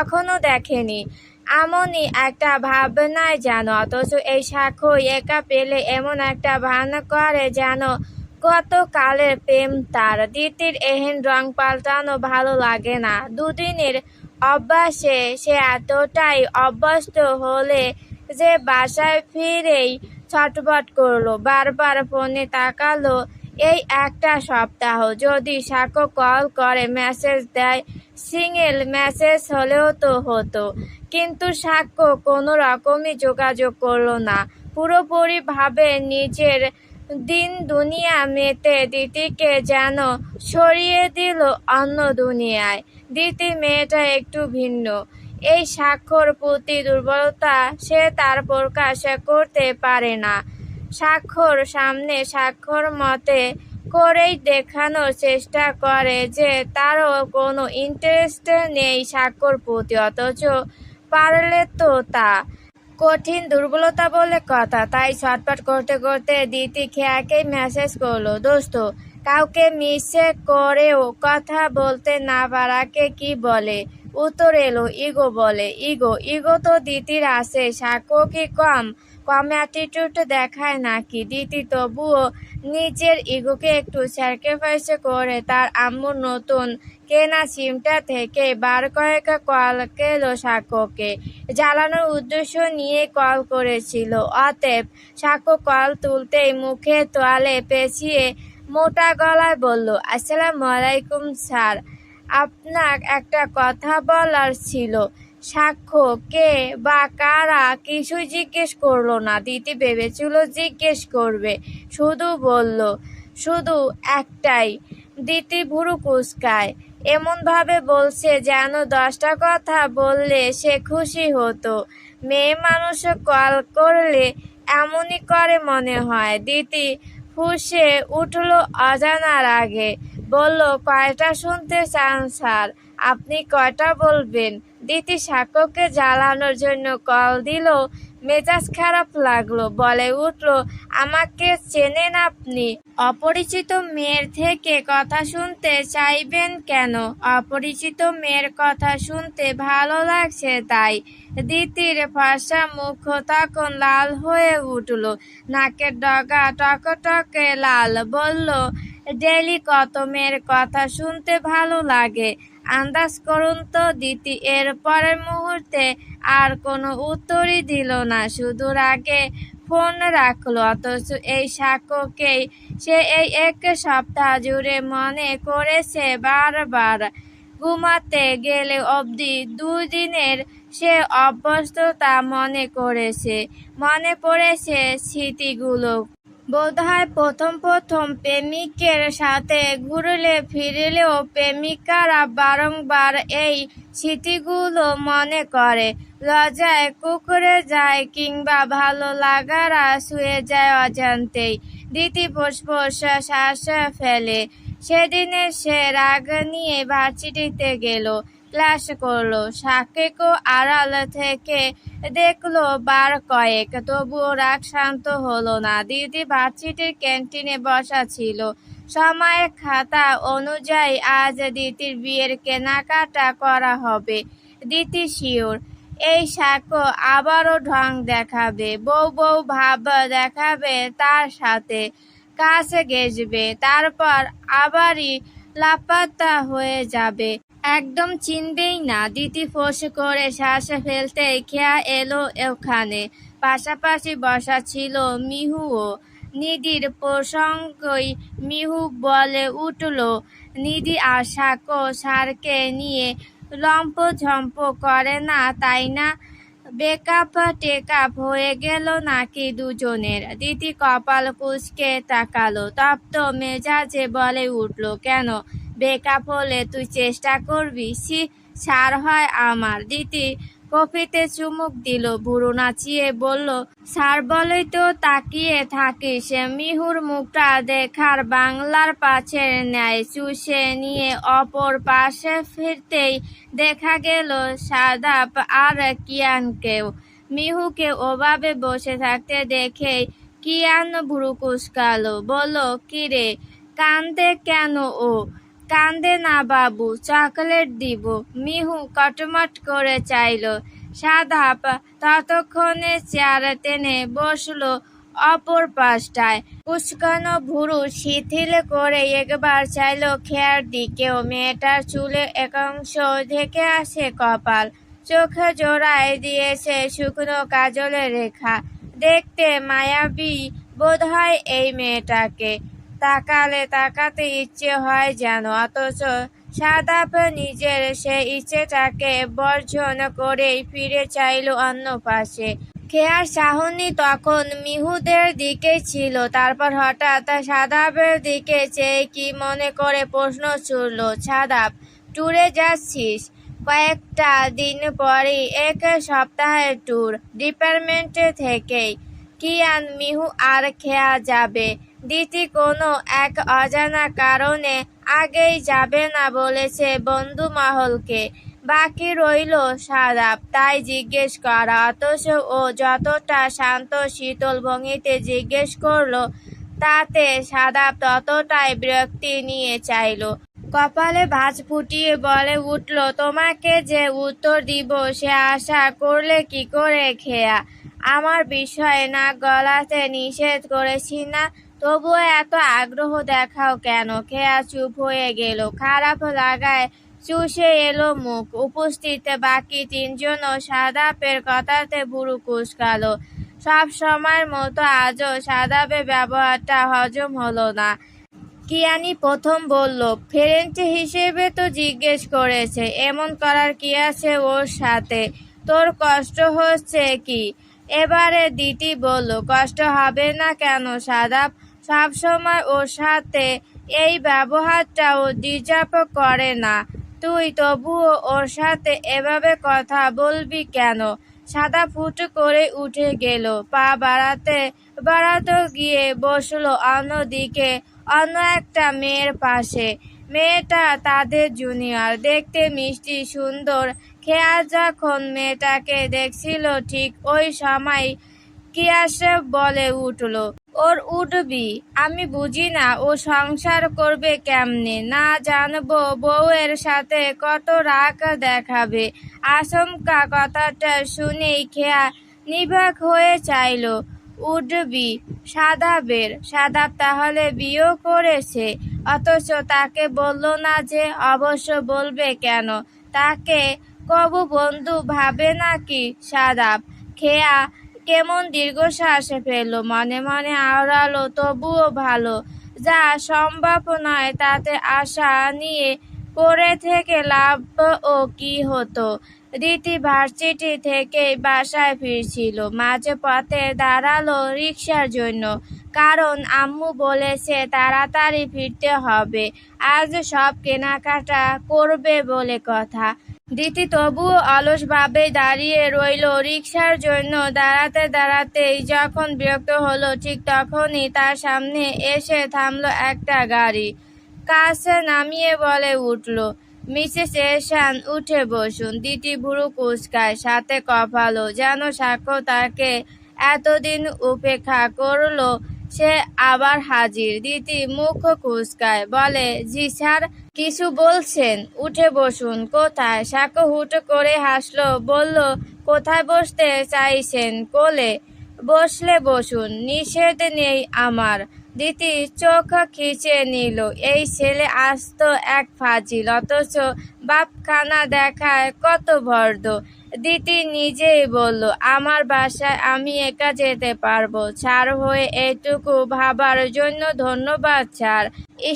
কখনো দেখেনি। এমনই একটা ভাবনায় যেন, অথচ এই সাক্ষ্য একা পেলে এমন একটা ভান করে যেন কত কালের প্রেম তার। দিতির এহেন রং পাল্টানো ভালো লাগে না। দুদিনের অভ্যাসে সে এতটাই অভ্যস্ত হলে যে বাসায় ফিরেই ছটফট করলো, বারবার ফোনে তাকালো। এই একটা সপ্তাহ যদি সাক্ষ্য কল করে, মেসেজ দেয়, সিঙ্গেল মেসেজ হলেও তো হতো, কিন্তু সাক্ষ্য কোনো রকমই যোগাযোগ করলো না। পুরোপুরি ভাবে নিজের দিন দুনিয়া মেতে দিতিকে যেন সরিয়ে দিল অন্য দুনিয়ায়। দিতি মেয়েটা একটু ভিন্ন। এই সাক্ষ্যর প্রতি দুর্বলতা সে তার প্রকাশ করতে পারে না। সাক্ষ্যর সামনে সাক্ষ্যর মতে করেই দেখানোর চেষ্টা করে যে তারও কোনো ইন্টারেস্ট নেই সাক্ষ্যর প্রতি, অথচ পারলে তো তা কঠিন দুর্বলতা বলে কথা। তাই ছটফট করতে করতে দিতি খেয়াকেই মেসেজ করলো, দোস্ত, কাউকে মিস করেও কথা বলতে না পারাকে কি বলে? উত্তর এলো, ইগো বলে। ইগো? ইগো তো দিতির আছে, সাক্ষ্য কি কম কম অ্যাটিটিউড দেখায় নাকি? দিতি তবুও নিজের ইগোকে একটু স্যাক্রিফাইস করে তার আম্মুর নতুন কেনা সিমটা থেকে বার কয়েক কল কেলো সাক্ষ্যকে জ্বালানোর উদ্দেশ্য নিয়ে কল করেছিল। অতএব সাক্ষ্য কল তুলতেই মুখে তোয়ালে পেঁচিয়ে মোটা গলায় বলল, আসসালামু আলাইকুম স্যার, আপনার একটা কথা বলার ছিল। সাক্ষ্য কে বা কারা কিছুই জিজ্ঞেস করলো না। দিতি ভেবেছিল জিজ্ঞেস করবে, শুধু বলল শুধু একটাই। দিতি ভুরু কুঁচকায়, এমন ভাবে বলছে যেন 10টা কথা বললে সে খুশি হতো। মেয়ে মানুষ কল করলে এমনই করে মনে হয়। দিতি ফুঁসে উঠল অজানার আগে, বলল, কয়টা শুনতে চান স্যার? আপনি কয়টা বলবেন? দিতি সাক্ষ্যকে জ্বালানোর জন্য কল দিল। মেজাজ খারাপ লাগলো, বলে উঠল, আমাকে চেনেন আপনি? অপরিচিত মেয়ের থেকে কথা শুনতে চাইবেন কেন? অপরিচিত মেয়ের কথা শুনতে ভালো লাগছে তাই। দিতির ফর্সা মুখ তখন লাল হয়ে উঠল, নাকের ডগা টকটকে লাল। বলল, ডেলি কত মেয়ের কথা শুনতে ভালো লাগে আন্দাজ করুন তো। দিতি এর পরের মুহূর্তে আর কোনো উত্তরই দিল না, শুধু রাগে ফোন রাখলো। অথচ এই সাক্ষ্যকেই সে এই 1 সপ্তাহ জুড়ে মনে করেছে বারবার। ঘুমাতে গেলে অবধি দুদিনের সে অভ্যস্ততা মনে করেছে। মনে পড়েছে স্মৃতিগুলো। বোধহয় প্রথম প্রথম প্রেমিকের সাথে ঘুরলে ফিরলেও প্রেমিকারা বারংবার এই স্মৃতিগুলো মনে করে। লজ্জায় কুঁকড়ে যায় কিংবা ভালো লাগারা শুয়ে যায় অজান্তেই। দিতি ফোঁস-ফোঁস শ্বাস ফেলে। সেদিনে সে রাগ নিয়ে ভার্সিটিতে গেল, ক্লাস করলো। সাক্ষ্যকে আড়াল থেকে দেখলো বার কয়েক, তবুও রাগ শান্ত হলো না। দিদি ভার্সিটির ক্যান্টিনে বসা ছিল। সময়ের খাতা অনুযায়ী আজ দিতির বিয়ের কেনাকাটা করা হবে। দিতি শিওর, এই সাক্ষ্য আবারও ঢং দেখাবে, বউ বউ ভাব দেখাবে, তার সাথে কাছে ঘেঁষবে, তারপর আবারই লাপাত্তা হয়ে যাবে, একদম চিনবেই না। দিতি ফোঁস করে শ্বাস ফেলতেই খেয়া এলো ওখানে। পাশাপাশি বসা ছিল মিহুও। নিধির প্রসঙ্গই মিহু বলে উঠল, নিধি আর সাক্ষ্য স্যারকে নিয়ে লম্পঝম্প করে না, তাই না? বেকআপ টেকআপ হয়ে গেল নাকি দুজনের? দিতি কপাল কুঁচকে তাকালো, তপ্ত মেজাজে বলে উঠল, কেন বেকআপ হলে তুই চেষ্টা করবি? ছি, ছাড় হয় আমার। দিতি কফিতে চুমুক দিল, ভুরু নাচিয়ে বলল, স্যার বলেই তো তাকিয়ে থাকিস। মিহুর মুখটা দেখার বাংলার পাঁচের ন্যায় চুষে নিয়ে অপর পাশে ফিরতেই দেখা গেল সাদাপ আর কিয়ানকেও। মিহুকে ওভাবে বসে থাকতে দেখেই কিয়ান ভুরু কুঁচকালো, বলল, কিরে, কান্দে কেন ও? কান্দে না বাবু, চকলেট দিব। মিহু কটমট করে চাইল। সাদাপ ততক্ষণে চেয়ার টেনে বসলো অপর পাশটায়। কুচকানো ভুরু শিথিল করে একবার চাইল খেয়ার দিকেও। মেয়েটার চুলে একাংশ ঢেকে আসে কপাল, চোখে জোড়ায় দিয়েছে শুকনো কাজলের রেখা। দেখতে মায়াবী বোধ হয় এই মেয়েটাকে। তাকালে তাকাতে ইচ্ছে হয় যেন, অথচ সাদাপ নিজের সে ইচ্ছেটাকে বর্জন করেই ফিরে চাইল অন্য পাশে। খেয়ার চাহনি তখন মিহুদের দিকেই ছিল। তারপর হঠাৎ সাদাপের দিকে চেয়ে কি মনে করে প্রশ্ন ছুড়ল, সাদাপ, ট্যুরে যাচ্ছিস? কয়েকটা দিন পরেই, 1 সপ্তাহের ট্যুর, ডিপার্টমেন্ট থেকেই। কিয়ান, মিহু আর খেয়া যাবে। দিতি কোনো এক অজানা কারণে আগেই যাবে না বলেছে বন্ধু মহলকে। বাকি রইল সাদাপ, তাই জিজ্ঞেস করা। অথচ ও যতটা শান্ত শীতল ভঙ্গিতে জিজ্ঞেস করলো, তাতে সাদাপ ততটাই বিরক্তি নিয়ে চাইল। কপালে ভাঁজ ফুটিয়ে বলে উঠল, তোমাকে যে উত্তর দিব সে আশা করলে কি করে খেয়া? আমার বিষয়ে নাক গলাতে নিষেধ করেছি না, তবুও এত আগ্রহ দেখাও কেন? খেয়া চুপ হয়ে গেল। খারাপ লাগায় চুষে এলো মুখ। উপস্থিত বাকি 3 জনও সাদাপের কথাতে ভুরু কুঁচকালো। সব সময়ের মতো আজও সাদাপের ব্যবহারটা হজম হলো না। কিয়ানি প্রথম বলল, ফ্রেন্ড হিসেবে তো জিজ্ঞেস করেছে, এমন করার কি আছে ওর সাথে? তোর কষ্ট হচ্ছে কি? এবারে দিতি বলল, কষ্ট হবে না কেন সাদাপ? সবসময় ওর সাথে এই ব্যবহারটা ও ডিজার্ভ করে না। তুই তবুও ওর সাথে এভাবে কথা বলবি কেন? সাদা ফুট করে উঠে গেল। পা বাড়াতে বাড়াতে গিয়ে বসলো অন্যদিকে অন্য একটা মেয়ের পাশে। মেয়েটা তাদের জুনিয়র, দেখতে মিষ্টি সুন্দর। খেয়া যখন মেয়েটাকে দেখছিল ঠিক ওই সময় কিয়াসে বলে উঠল, ওর উঠবি? আমি বুঝি না ও সংসার করবে কেমনে? না জানবো বউয়ের সাথে কত রাগ দেখাবে। আচমকা কথাটা শুনেই খেয়া নির্বাক হয়ে চাইল, উঠবি সাদাপের? সাদাপ তাহলে বিয়েও করেছে, অথচ তাকে বলল না যে? অবশ্য বলবে কেন? তাকে কবু বন্ধু ভাবে নাকি সাদাপ? খেয়া কেমন দীর্ঘশ্বাস ফেলল, মনে মনে আওড়ালো, তবুও ভালো। যা সম্ভব নয় তাতে আশা নিয়ে পড়ে থেকে লাভ ও কি হতো? দিতি ভার্সিটি থেকে বাসায় ফিরছিল। মাঝে পথে দাঁড়ালো রিকশার জন্য, কারণ আম্মু বলেছে তাড়াতাড়ি ফিরতে হবে, আজ সব কেনাকাটা করবে বলে কথা। দিতি তবুও অলসভাবে দাঁড়িয়ে রইল। রিকশার জন্য দাঁড়াতে দাঁড়াতেই যখন বিরক্ত হলো, ঠিক তখনই তার সামনে এসে থামলো একটা গাড়ি। কাছে নামিয়ে বলে উঠল, মিসেস এহসান, উঠে বসুন। দিতি ভুরু কুঁচকায়, সাথে কপালও, যেন সাক্ষ্য তাকে এতদিন উপেক্ষা করলো সে আবার হাজির। দিতি মুখ কুঁচকায়, বলে, জি স্যার। কিছু বলছেন? উঠে বসুন। কোথায়? সাক্ষ্য হুট করে হাসলো, বলল, কোথায় বসতে চাইছেন? কোলে? বসলে বসুন, নিষেধ নেই আমার। দিতি চোখ খিচে নিল। এই ছেলে আস্ত এক ফাজিল, অথচ বাপখানা দেখায় কত ভদ্র। দিতি নিজেই বলল, আমার বাসায় আমি একা যেতে পারবো। ছাড় হয়ে এইটুকু ভাবার জন্য ধন্যবাদ স্যার।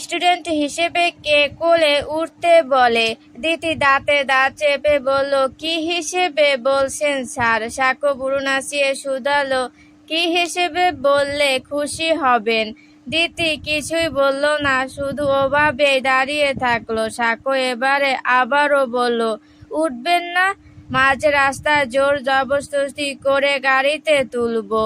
স্টুডেন্ট হিসেবে কে কোলে উঠতে বলে? দিতি দাঁতে দাঁত চেপে বলল, কি হিসেবে বলছেন স্যার? সাক্ষ্য ভুরু নাচিয়ে শুধালো, কি হিসেবে বললে খুশি হবেন? দিতি কিছুই বলল না, শুধু ওভাবেই দাঁড়িয়ে থাকলো। সাক্ষ্য এবারে আবারও বলল, উঠবেন না? মাঝ রাস্তায় জোর জবরদস্তি করে গাড়িতে তুলবো?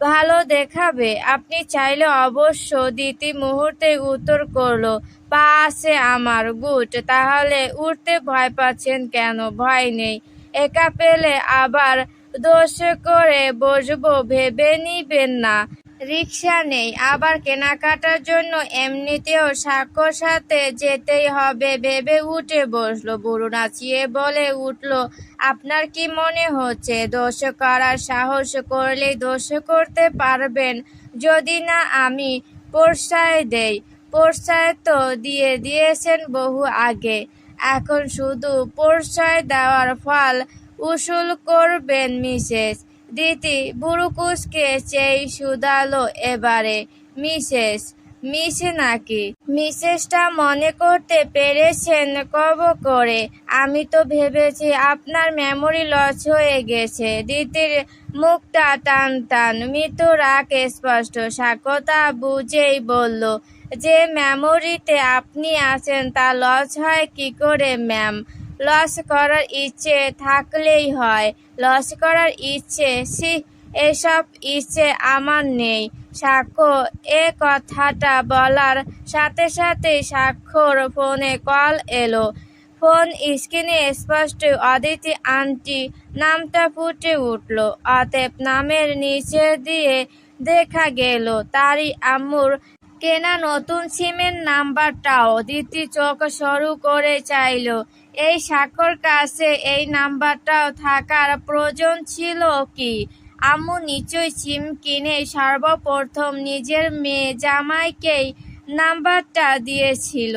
ভালো দেখাবে? আপনি চাইলে অবশ্য। দিতি মুহূর্তে উত্তর করলো, পা আছে আমার। গুড, তাহলে উঠতে ভয় পাচ্ছেন কেন? ভয় নেই, একা পেলে আবার দোষ করে বসবো ভেবে নিবেন না। রিকশা নেই, আবার কেনাকাটার জন্য এমনিতেও সাক্ষ্যর সাথে যেতেই হবে ভেবে উঠে বসলো। বুড়ো নাচিয়ে বলে উঠল, আপনার কি মনে হচ্ছে দোষ করার সাহস করলেই দোষ করতে পারবেন? যদি না আমি প্রশ্রয় দেই। প্রশ্রয় তো দিয়ে দিয়েছেন বহু আগে, এখন শুধু প্রশ্রয় দেওয়ার ফল উসুল করবেন মিসেস। দিতি বুড়ো কুচকে চেয়ে শুধালো এবারে, মিসেস? মিসে নাকি? মিসেসটা মনে করতে পেরেছেন কব করে? আমি তো ভেবেছি আপনার মেমোরি লস হয়ে গেছে। দিতির মুখটা টান টান, মৃত্যু রাগ স্পষ্ট। সাক্ষ্যতা বুঝেই বলল, যে মেমোরিতে আপনি আছেন তা লস হয় কি করে ম্যাম? লস করার ইচ্ছে থাকলেই হয়। লস করার ইচ্ছে? ছি, এসব ইচ্ছে আমার নেই। সাক্ষ্য এ কথাটা বলার সাথে সাথেই সাক্ষ্যর ফোনে কল এলো। ফোন স্ক্রিনে স্পষ্ট অদিতি আন্টি নামটা ফুটে উঠল। অতএব নামের নিচে দিয়ে দেখা গেল তারই আম্মুর কেনা নতুন সিমের নাম্বারটাও। দিতি চোখ সরু করে চাইল, এই সাক্ষ্যর কাছে এই নাম্বারটাও থাকার প্রয়োজন ছিল কি? আম্মু নিশ্চয়ই সিম কিনে সর্বপ্রথম নিজের মেয়ে জামাইকেই নাম্বারটা দিয়েছিল।